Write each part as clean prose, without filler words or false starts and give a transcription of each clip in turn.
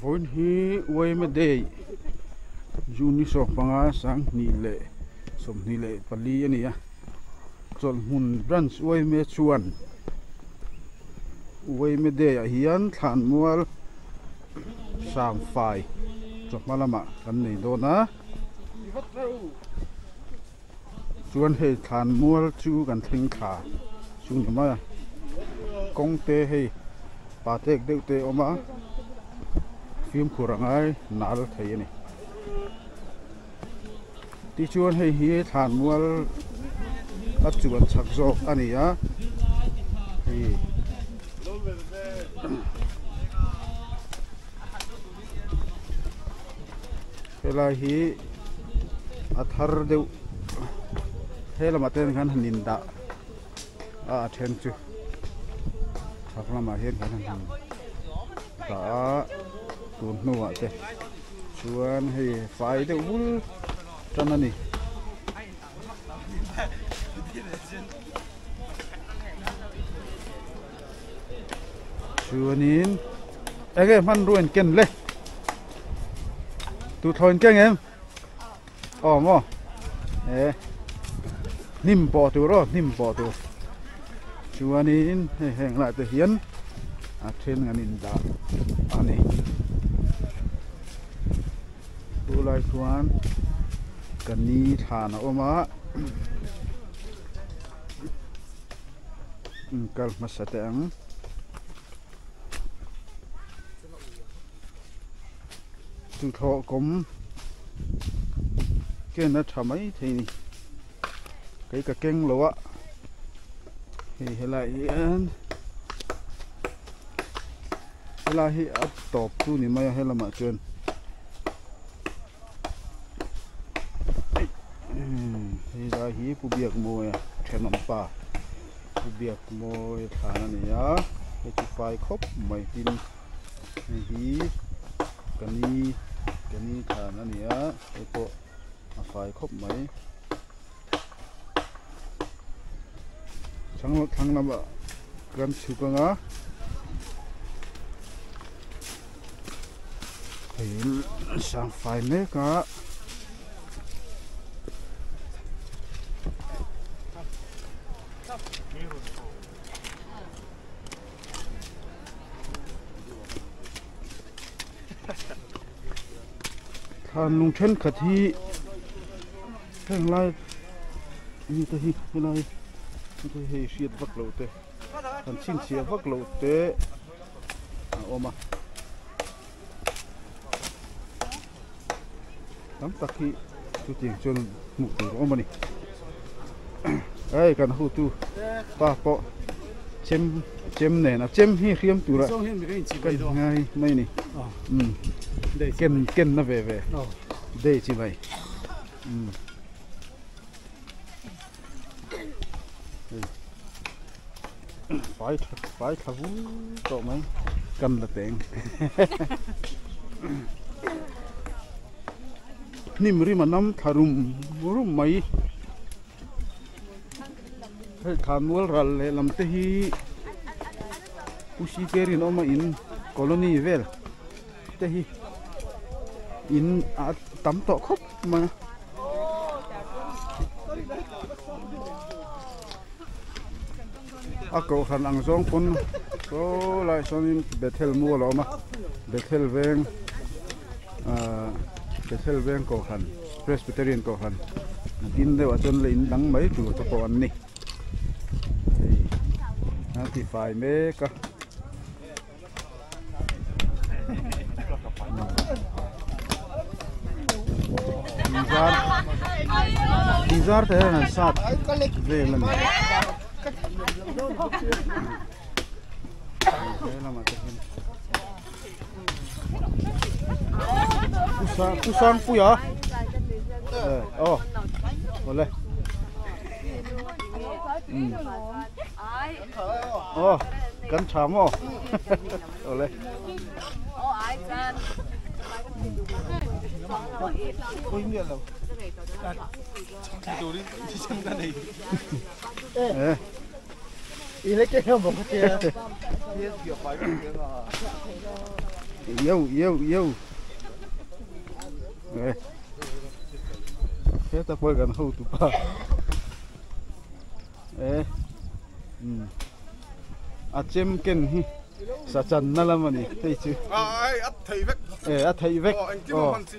vốn hi uai mà đây juni sok panga sang ni le som ni le pali ani a chol mun branch uai me chuan uai me de a hian than mual sam fai chok malama kan nei do na chuan hei than mual chu kan thing kha chung ma kong te hei pa tek deu te oma phim khurangai nal thei ani ti chuan hei hi than mual a chuan chak jok ani a hei helai hi athar deu helama ten khan hanin da a then chu thaklama hian kan han da tun nuwa te chuan hei fai deu bul tan ani chuanin ege man ruin ken le tu thon keng em mo nim bo tu ro nim bo tu chuanin heng lại te hian a then nganin da ani tu lai chuan kani thana oma kal masate ang tu tho kom ke na thamai thei cái cả keng lo á thì lại hi ấp top tu ni mai hay là mà chuyện thì là hi pu biak mồi à thèm nằm pa pu biak mồi thà này á cái chụp phai khóc mày tin hi cái ni thà này á cái bộ phai khóc mày thằng nào gần chụp ngã thì sang phải mấy cả than lung chân khát hi thằng lai như thế hi lai cái hệ siết vắt lẩu tê, thành xin xía vắt lẩu tê, ôm à, tắm tắc khi chú tiền cho mục tử ôm này, ấy cần hút tu, pa po, chém này là chém hi khiêm tu rồi, cái ngay mấy này, ken nó về, đây chỉ vậy. Phải thằng cậu mấy cần là tiền nim ri mà năm tharum mấy than mual ral le lam te hi pusi keri no ma in colony vel te hi in a tam to khop mà cậu khăn ăn giống con có lại xong Bethel mua lắm mà Bethel ven cậu khăn Presbyterian cậu khăn tin đây là chân lên đắng mấy chủ cho cậu ăn nè thì phải mấy cả Izar thế là sát về lần kusang puya boleh kan chamo boleh yêu thế ta quay gần hậu tụ ba chem ken hi sa chan na lam ani thấy chứ ai at thầy vek thấy vek anh kim man si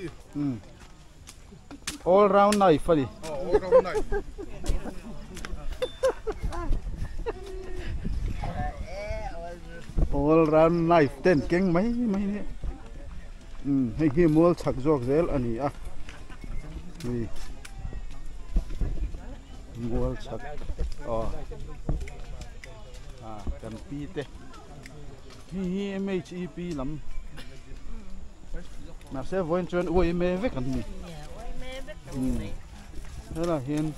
all round knife đi all round này all round knife ten keng mấy nè hay hi mua chak jok zel ani ni mua chak cần pi te hi MHEP lắm mà sẽ voin chuyện ui mê với cần gì thế là hiền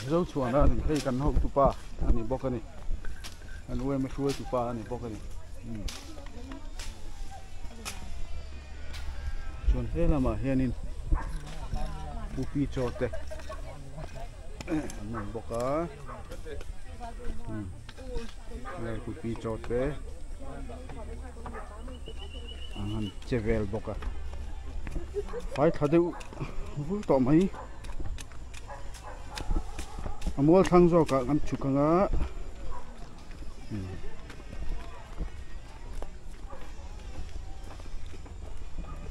dấu chuồn ra thì hay cần hậu tụ pa anh ấy bóc cái này anh ui mới xuôi tụ pa anh ấy bóc cái này chuồn thế là mà hiền in upi cho te mình bóc á này upi cho te anh chơi vel bóc á phải thật đâu vui tỏ mấy mua thang rồi cả ăn chụp cả ngã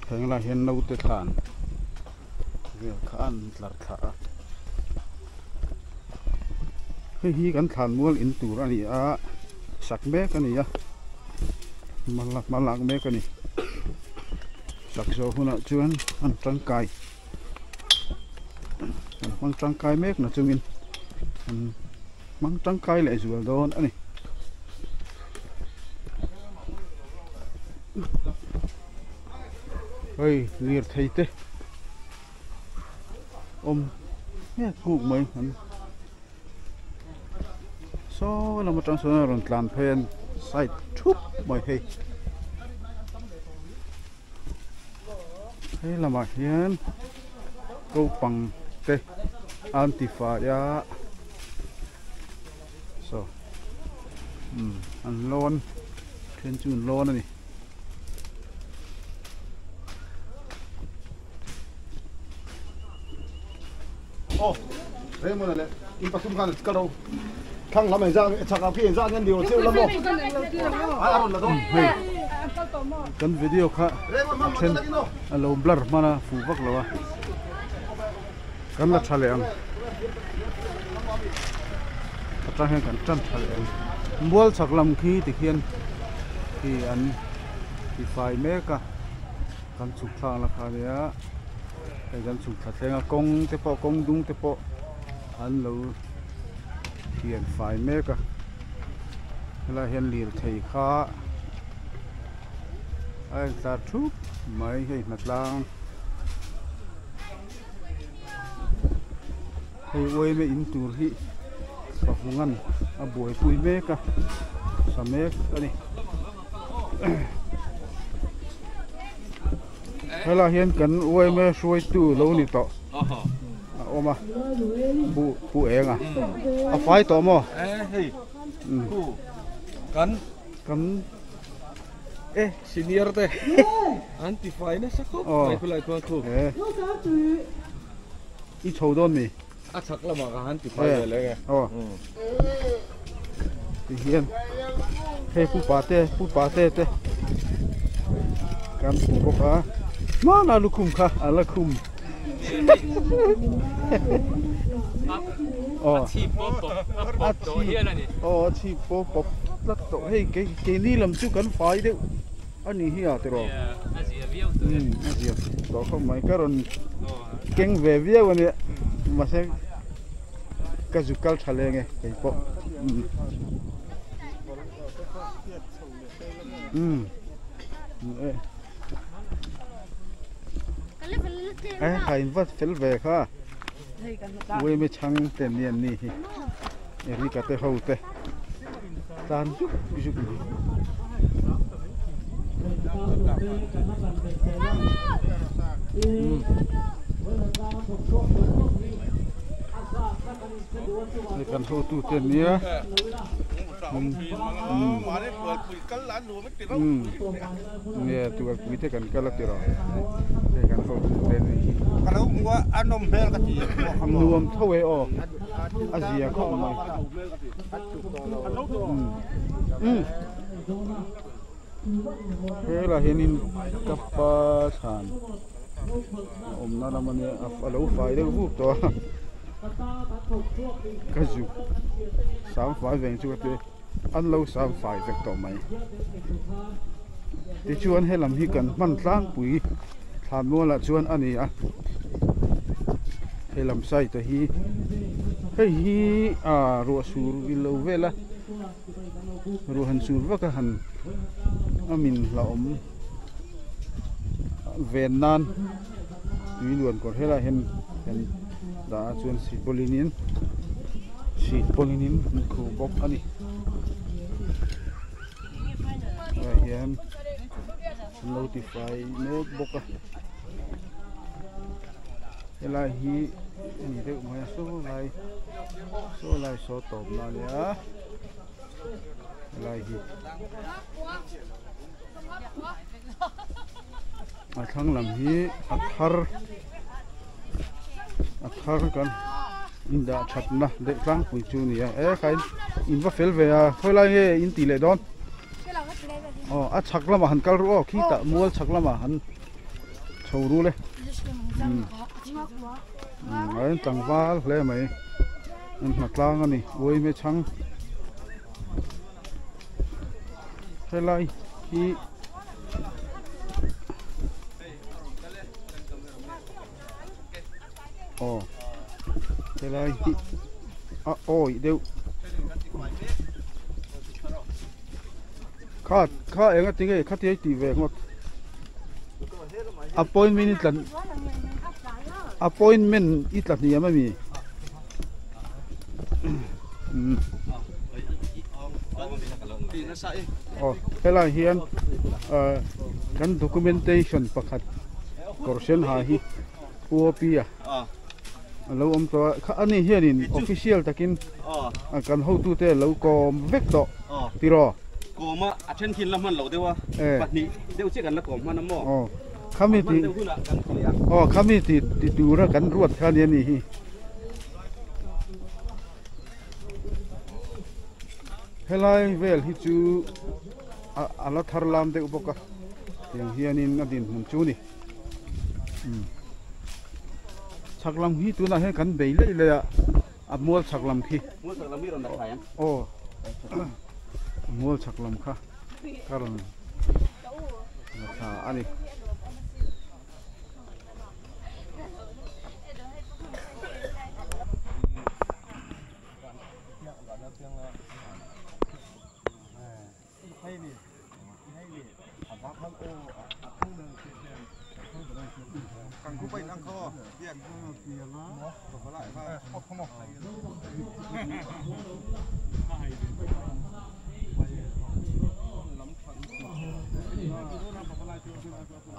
thằng là hiện nấu tết than việc ăn lạt thả hi kan than mua in tur ani sak me kan ni malak me kan ni sak zo huna chuan an tangkai mang tangkai mek na chungin mang tangkai le zual don ani ơi liệt thấy thế nghe cụ mấy anh so là một trong số lần làm pen sai chút mọi khi hay là mà hiền câu bằng tê antifa ya so ăn lon thiên chun lon này đây mà này in pasum kan cái đâu thằng làm ra chắc là phi ra nhân điều siêu lắm không rồi là thôi cần video khác trên alo blur mana phụ vắc là cần là chale ang trang hàng cần chân chale ang buol chắc làm khi thì khiên thì anh thì phải mấy cả cần chụp thang là khai đấy cái cần chụp thật là công thế po công đúng thế po anh lâu hiện phải mấy cả là hiện liền thầy khá anh ta chụp mấy cái mặt lang hay quay mấy in tour hi và phung ngăn buổi cuối mấy cả sao mấy cái này hay là hiện cần quay mấy xuôi tu lâu nị tọ ôm à bu eng à phải tọ mò cần senior te anti fine sa ko mai kulai ko ko ít sầu đôn mì chắc là mà anti fineเลยthì hiện hay pu pa te kan pu pa ma na lukum kha ala kum chi pop lắc tổ hay cái ni làm chú cần phải đấy anh ấy hiểu rồi đó không mấy cái rồi kinh về video này mà sẽ cái chú cal trả lời nghe cái pop hay vật phèn về ha quê mới chăng tiền niên nỉ đi cả tới hậu tới tan ví dụ ในการเข้าตู้เต็นเนี้ย มาได้เปิดคุยกันร้านหนูไม่ติดแล้ว เนี่ยตัวคุยเท่กันกันละติรอในการเข้าตู้เต็นนี้ กันแล้วผมว่าอันนมแพงกะทิ รวมเท่าไว้ออกอาเซียเข้ามาเฮ้ยเราเห็นกับปลาชานนั่นมันเนี่ยเอาไฟได้รูปตัวก็จุสามไฟแบ่งจุดเดียอันเราสามไฟแบ่งต่อไหมที่ชวนให้ลำฮีกันมันสร้างปุ๋ยทานมัวละชวนอันนี้ให้ลำไส้ตัวฮีให้ฮีรัวสูรวิลเวละรัวหันสูรว่าก็หันมินละเวนนานวิลวนก่อนให้เราเห็นดาชวนสีโพลินินคูบกอันนี้เห็น notify โน้ตบุ๊กเวลาฮีนี่เด็กมาโซ่ไล่โซ่ตบมาเนี่ยเวลาฮีทั้งลำฮีอัดฮาร์กันอินดาชัดนะเด็กฟังคุยจูนี่ใครอินว่าเฟลเวียเท่าไรอินตีเลยดอนชักละมาหันกัลรู้ขี้ตะมัวชักละมาหันชาวรู้เลยไอ้ตังฟ้าเลยไหมอันหนักล่างอันนี้โวยไม่ชังเท่าไรที่เท่าไรที่โอ้ยเดี๋ยวข้าเองก็ทิ้งไอ้ข้าที่ไอ้ตีเวงหมด appointment อีกหลังนี้ไม่มีเวลาเฮียนกัน documentation ประคัดกอร์เซนหาฮีพัวปีเราตัวอันนี้เฮียนิน official ตะกินกัน how to tell เราก็เวกต่อตีรอกูมาอัดเช่นทินละมันเราเดี๋ยวว่าปัจนี้เดี๋ยวเชื่อกันละก่อนมันน้ำหม้อข้ามีตีข้ามีตีดูระกันรวดแค่นี้นี่เฮลัยเวลฮิจูอัลทาร์ลามเด็กอุปกรณ์อย่างเฮียนินอดินมันจูนี่ชักลำฮีตัวนั้นให้กันเบยเลยมัวชักลำฮีเราหนักขายมัวชักลำค่ะการันอันนี้กังกูไปนั่งคอเปลี่ยนนะตกอะไรมาขโมย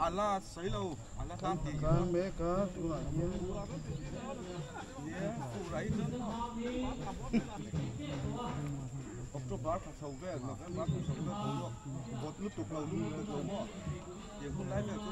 อัลลาใส่เราอัลลาทำตีการเมกาตัวนี้ผู้ไรนั่นผมจบร้านผัดเสาแก่มาร้านผัดเสาแก่ผมบดลุกตุกเราลุกตุกเราหม้อเดี๋ยวคนไรเนี่ยก็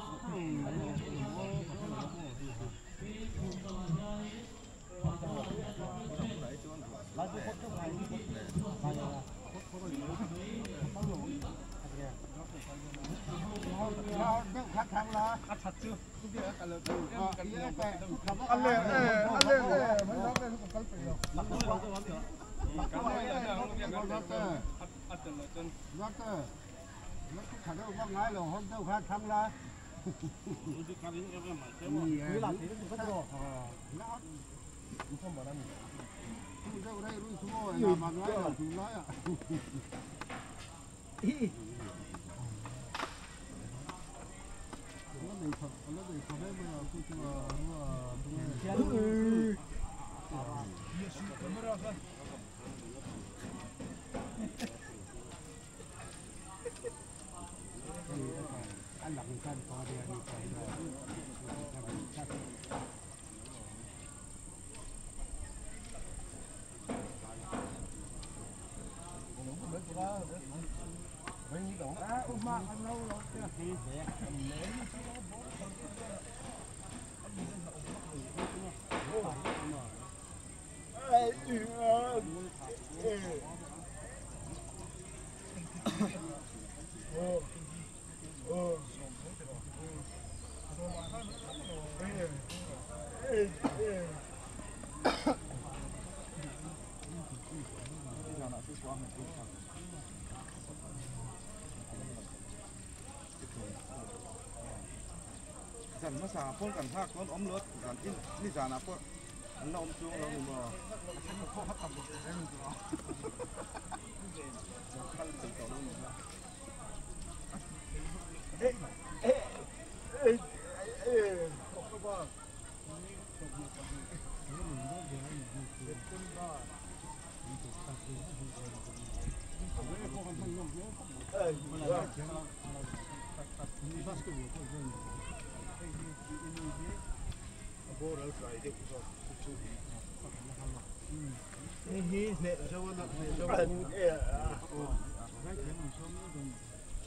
Sản nó xả phun cảnh thác con ống lướt sản in đi sản nào phun nó ống xuống nó mù mờ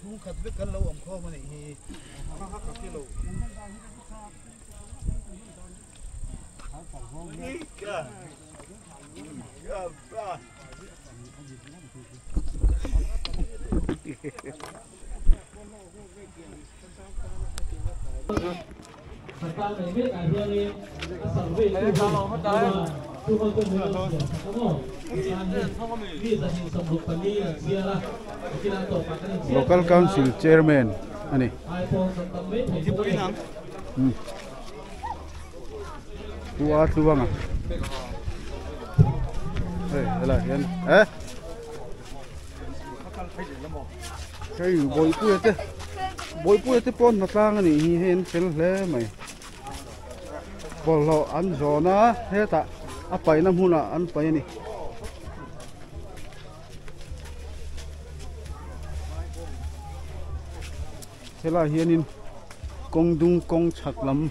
chú khát biết cắn lâu ẩm kho mà này thì khát khát cái lâu Local Council Chairman ani tua tuang là hiện cái bồi puya te pon na tlang ani hi hen fel hle mai bol lo an zona he ta a pai nam huna an pai ni hela hianin kong dung kong chaklam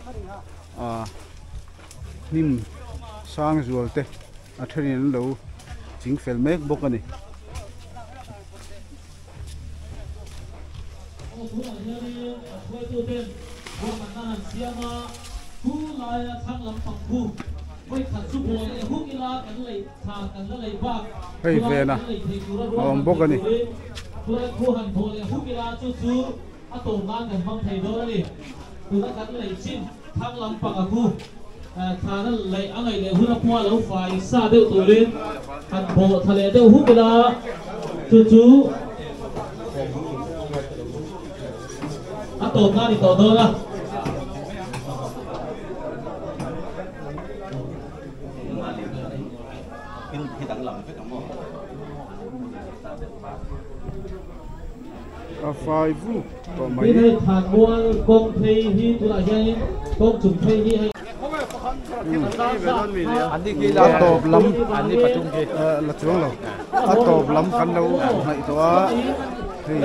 nim sang zual te a therin lo ching fel mek bok ani hei ve na om bok ani tổ mang gần phong thầy đó đi từ các cán lấy xin thang làm bằng à khu thà nó lấy anh ấy lấy hút hoa lâu phải xa đều tuổi lên hạt bộ thà lấy đều hút cái đó chú tổ mang thì tổ đó là phai vu có mấy cái này thằng mua công ty hi tôi lại chơi công chúng thuê hi hay anh đi kia là tộp lắm anh đi phải chung kia là chuông rồi anh tộp lắm khăn đâu này đó thì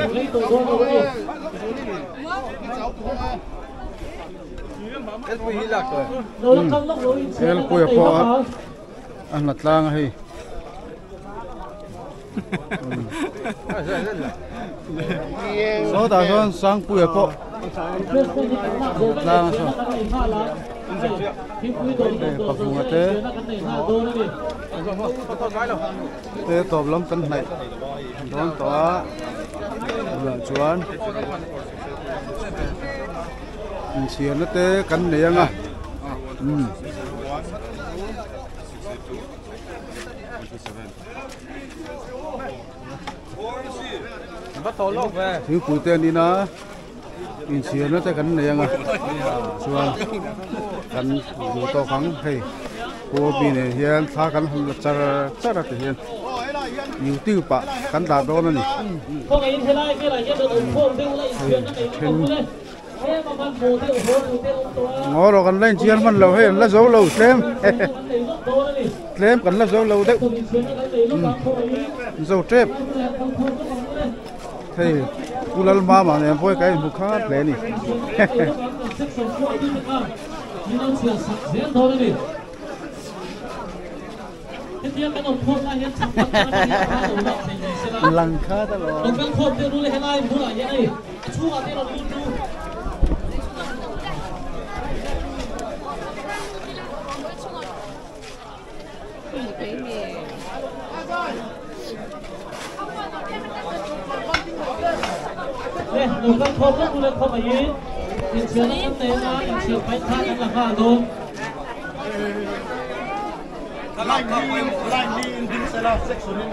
el puya po anh lật lang hay số ta son sang puya po lang so papunga te top lắm kan này don to là chuan chiên nó te kan này à bắt tổ lốc về thứ cuối tiên đi nó in chiên nó te kan này à chuan kan du to khang hay cô bi này hiền tha kan hal char te hiền nhiều tiêu pa kan da do nó ni ngó rồi kan lên chiên man lâu hay là dấu lâu xem kan là dấu lâu đấy dấu trép thì cú lal ma mà này phơi cái bục khát lẽ nè dia kan on phone la hian chakpat na hian kha lo la nei nei se la lang kha ta lo on kan phone te ru le helai bu la ya ai chu a te ro lu lu nè on kan phone la bu le khom ai in sia na kan te na in sia pai tha kan la kha do line đi in din sala section in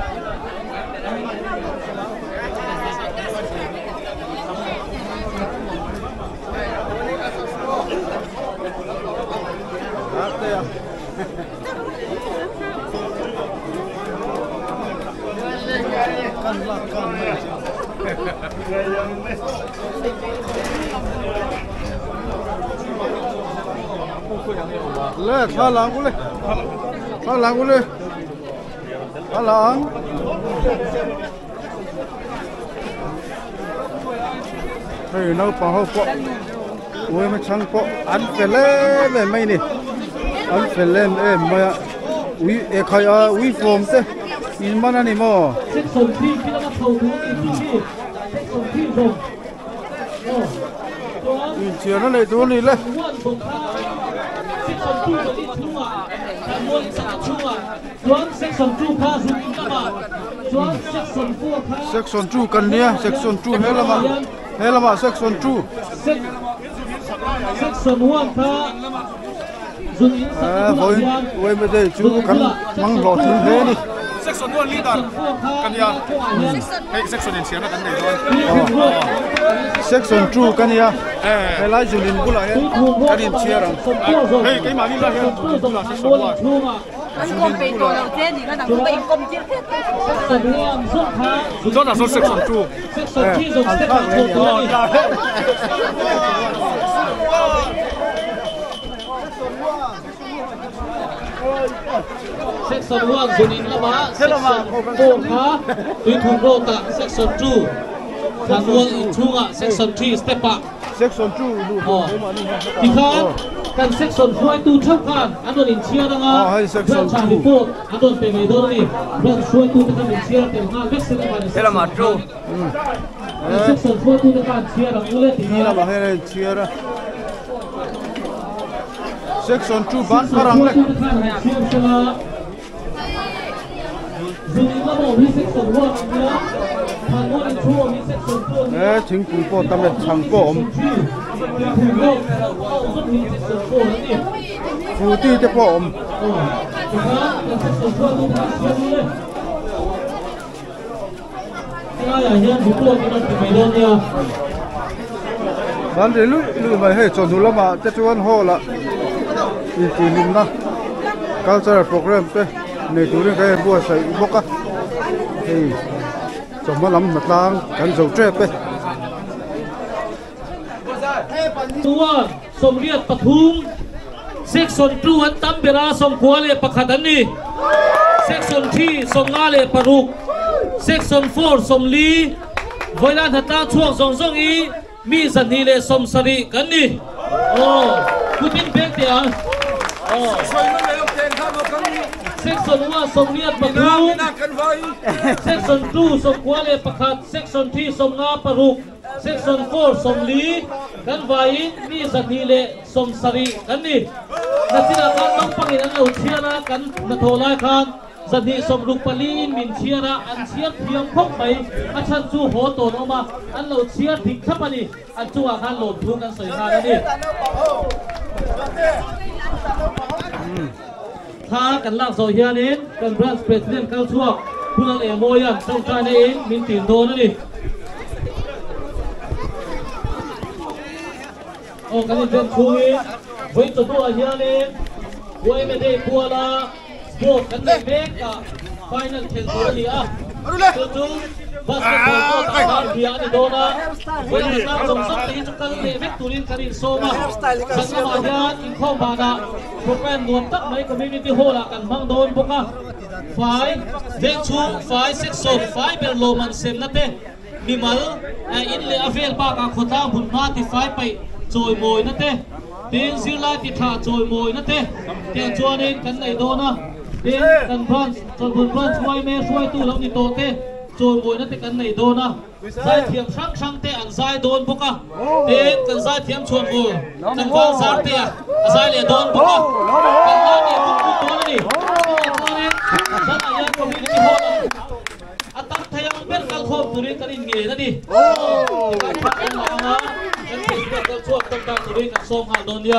le tha lang ku le tha lang ku le tha lang hey no pa ho po ôi mà chăng po ăn phải lên mấy nè ăn phải lên em mà uy khai uy form thế in mà nè mò section 3 khi nó thầu thú in chi section 3 rồi in chia nó lạiตัวนี้เลย section 2 đi chung à muốn chung à chuẩn section 2 pha dùng các bạn chuẩn section 4 pha section 2 kan nia section 2 hela ma section 2 section 1 pha dùng in ôi bây giờ chú kan mang lọt xuống thế đi section 1 leader kan ya hey section in siapa kan deh section 2 kan ya hey lai julin pula ya kan in siapa hey cái mà đi ra here là section 1 anh công bị đồ đầu tiên thì nó đang bị công chiến thiết đó là số section 2 section 2 dùng step up thầu thú section 1 dùng in lama section 4 pha tùy thủ đô ta section 2 thằng luôn in chung à section 3 step up section 2 lu thì khan kan section 4 tu thap khan andon in chia da nga section 2 report andon pe me do ni ran suai tu ta kan chia te nga vek se ma thế là mà true section 4 tu ta kan chia da ule ti ni la ba he chia ra section 2 ban parang le dùng la mo hi section 1 ni thang mo in chu mi section 4 chính phủ po tam le chang po om phụ ti te po om ban de lu mai he chon lu ma te chuan ho la in ti lim na cultural program pe nei tu rin kai bo sai boka hey chom ma lam matlang kan zo tre peตัวสมเรียดปทุมเซ็กชัน2อันตั้มเบราสมควรเลยประคันนี่เซ็กชัน3สมงาเลยปรุกเซ็กชัน4สมลีไว้ด้านหัตถาช่วงสองอีมีสันนีเลยสมสรีกันนี่โอ้คุณเป็นเบกเดียโอ้เซ็กชัน1สมเรียดปทุมเซ็กชัน2สมควรเลยประคันเซ็กชัน3สมงาปรุกsection 4 som li kan vai ni sani le som sari kan ni nasina kan mang pangin an lo chiana kan na tholai khan sani som rupali min chiana an chiat thiam khok mai achan chu ho to no ma an lo chiat dik thapani an chu a khan lo thu kan soi ha ni tha kan lak zo hianin kan branch president kal chuak pulang e moyan trong trai nei in min tin do na ni kan in den chui với tổ đua hiền lên với mình đây cua là bộ kan đây bek cả final ten rồi à tôi basketball có tao bia đi đâu na với mình đang trong sắp tới chúng ta đây bek turin karin so mà sang mà hiền in không mà na program nuông tắc mấy community hall là kan mang đồn bốc à phải den chu phải section phải bel lo man sem na te mi mal in le avel pa ka khota bun ma ti phải pai rồi mồi nó tê tiếng dư lai thì thả rồi mồi nó tê tiếng chua nên cắn này đô na đi cần bron chọn bùn bron xuôi mê xuôi tu lắm đi tổ tê rồi ngồi nó thì cần này đồn à giải thiểm sáng sáng tê ăn giải đồn bốc à đi cần giải thiểm chuồn vừa cần vang giải tê giải lệ đồn bốc à cần giải lệ bốc đồn đi rất là yên có bị cái hồn à tăng thay ông biết các hôm từ đây cần in nghề đó đi các bạn ăn là nó cái gì các chuột tâm tâm từ đây cần xôm hàng đồn đi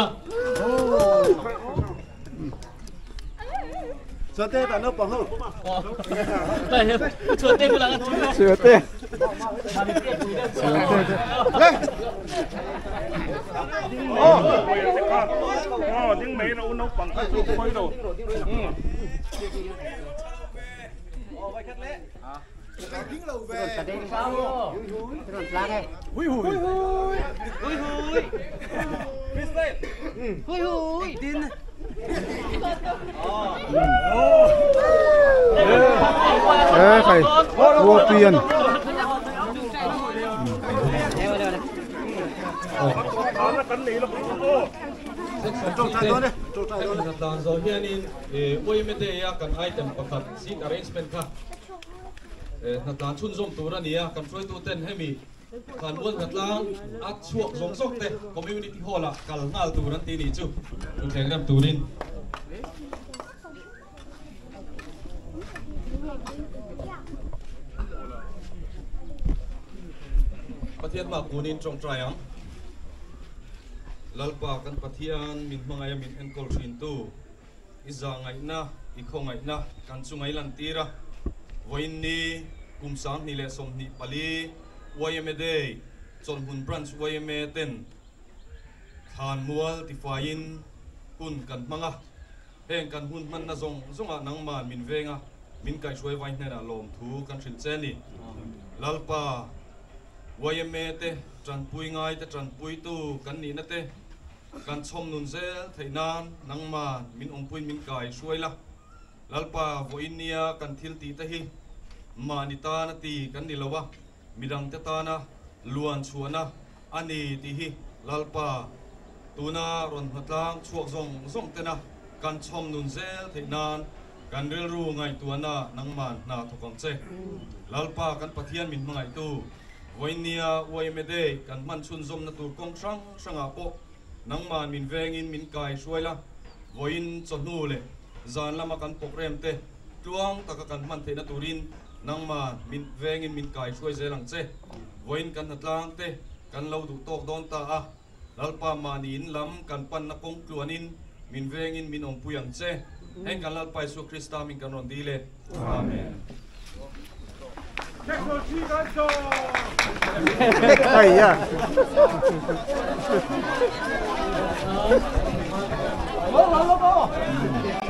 Sửa tê tại nó bằng hơn. Đây, sửa tê là sửa tê những mấy nó bằng cái quay đồ. phải vô tiền rồi hiện in OMD kan item pakhat seat arrangement kha natlan chun zom tura nia kan froi tu ten hemi kan won natlang at chuak zong sok te community hall kal ngal turan ti ni chu tu thengram turin pathian ma kunin trong triang lalpa kan pathian min mangaya min enkol rin tu iza ngai na ikho ngai na kan chungai lan tira voin ni kumsang ni le som ni pali YMD chon hun branch YMA ten khan mual ti fain kun kan manga heng kan hun man na zong zonga nang man min venga min kai shoi vai na lom thu kan thin chen ni lalpa YMA te tran pui ngai te tran pui tu kan ni na te kan chom nun zel theinan nang man min ong pui min kai shoi la lalpa voinia kan thil ti te hi manita na ti kan ni lawa midang te ta na luan chuana ani ti hi lalpa tuna ron hatlang chuak zong zong te na kan chom nun zel theinan kan rel ru ngai tuana nang man na thokam che lalpa kan pathian min mangai tu voinia YMD kan man chun zom na tur kong sang sanga po nang man min vengin min kai suaila voin chonu le zan lama kan pokrem te tuang taka kan man the na turin nang man min vengin min kai suai zelang che voin kan hatlang te kan lo du tok don ta a lalpa manin lam kan pan na kong kluanin min vengin min ong puyang che heng kan lalpa Jesu Krista min kan ron dile amen. Ay ya. Lo.